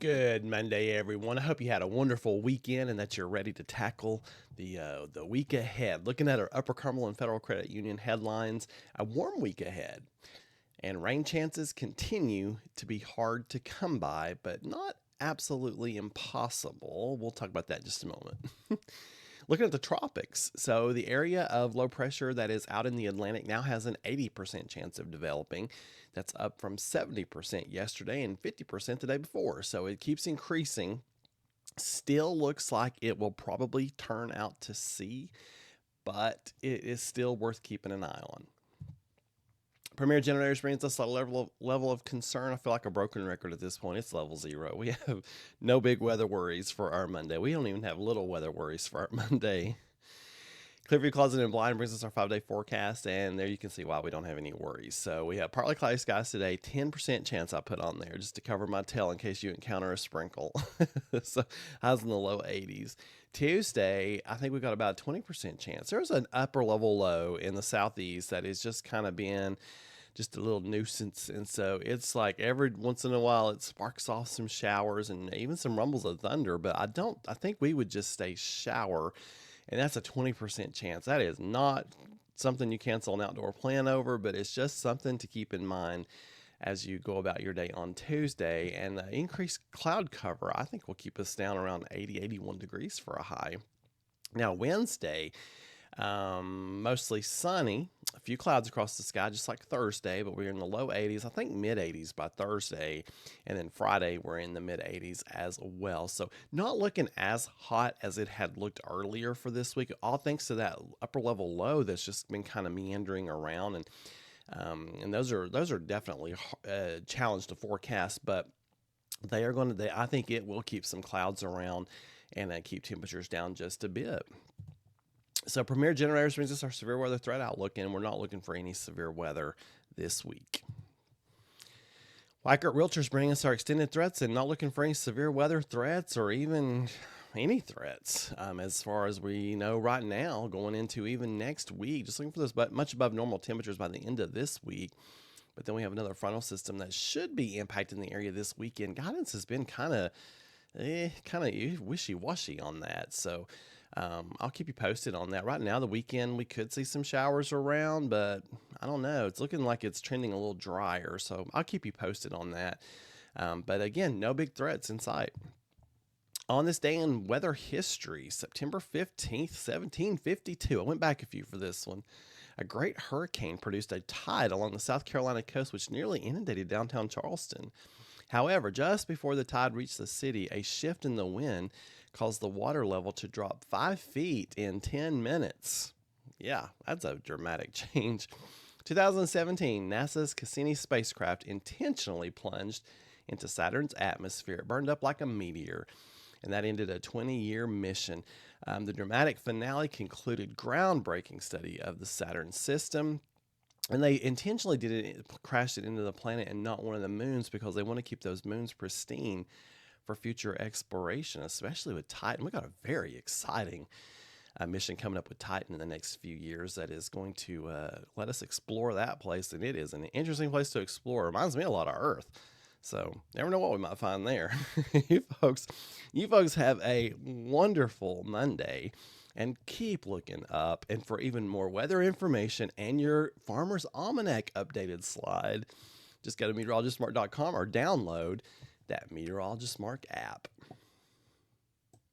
Good Monday, everyone. I hope you had a wonderful weekend and that you're ready to tackle the week ahead. Looking at our Upper Cumberland Federal Credit Union headlines, a warm week ahead, and rain chances continue to be hard to come by, but not absolutely impossible. We'll talk about that in just a moment. Looking at the tropics, so the area of low pressure that is out in the Atlantic now has an 80% chance of developing. That's up from 70% yesterday and 50% the day before. So it keeps increasing. Still looks like it will probably turn out to sea, but it is still worth keeping an eye on. Premier generators brings us a level of concern. I feel like a broken record at this point. It's level 0. We have no big weather worries for our Monday. We don't even have little weather worries for our Monday. Clearview Closet and Blind brings us our 5-day forecast, and there you can see why we don't have any worries. So we have partly cloudy skies today, 10% chance I put on there just to cover my tail in case you encounter a sprinkle. So highs in the low 80s. Tuesday, I think we got about a 20% chance. There's an upper level low in the southeast that is just kind of being just a little nuisance, and so it's like every once in a while it sparks off some showers and even some rumbles of thunder, but I think we would just stay shower, and that's a 20% chance. That is not something you cancel an outdoor plan over, but it's just something to keep in mind as you go about your day on Tuesday. And the increased cloud cover, I think, will keep us down around 80, 81 degrees for a high. Now Wednesday, mostly sunny, a few clouds across the sky, just like Thursday, but we're in the low 80s, I think mid 80s by Thursday. And then Friday, we're in the mid 80s as well. So not looking as hot as it had looked earlier for this week, all thanks to that upper level low that's just been kind of meandering around. And those are definitely a challenge to forecast, but I think it will keep some clouds around and keep temperatures down just a bit. So Premier Generators brings us our severe weather threat outlook, and we're not looking for any severe weather this week. Weichert Realtors bring us our extended threats, and not looking for any severe weather threats or even any threats as far as we know right now, going into even next week. Just looking for those much above normal temperatures by the end of this week. But then we have another frontal system that should be impacting the area this weekend. Guidance has been kind of wishy-washy on that. So I'll keep you posted on that. Right now, the weekend, we could see some showers around, but I don't know. It's looking like it's trending a little drier, so I'll keep you posted on that. But again, no big threats in sight. On this day in weather history, September 15th, 1752. I went back a few for this one. A great hurricane produced a tide along the South Carolina coast, which nearly inundated downtown Charleston. However, just before the tide reached the city, a shift in the wind caused the water level to drop 5 feet in 10 minutes. Yeah, that's a dramatic change. 2017, NASA's Cassini spacecraft intentionally plunged into Saturn's atmosphere. It burned up like a meteor, and that ended a 20-year mission. The dramatic finale concluded groundbreaking study of the Saturn system. And they intentionally did it, crashed it into the planet and not one of the moons because they want to keep those moons pristine for future exploration, especially with Titan. We got a very exciting mission coming up with Titan in the next few years that is going to let us explore that place. And it is an interesting place to explore. It reminds me a lot of Earth. So never know what we might find there. you folks have a wonderful Monday. And keep looking up. And for even more weather information and your Farmer's Almanac updated slide, just go to meteorologistsmart.com or download that Meteorologist Smart app.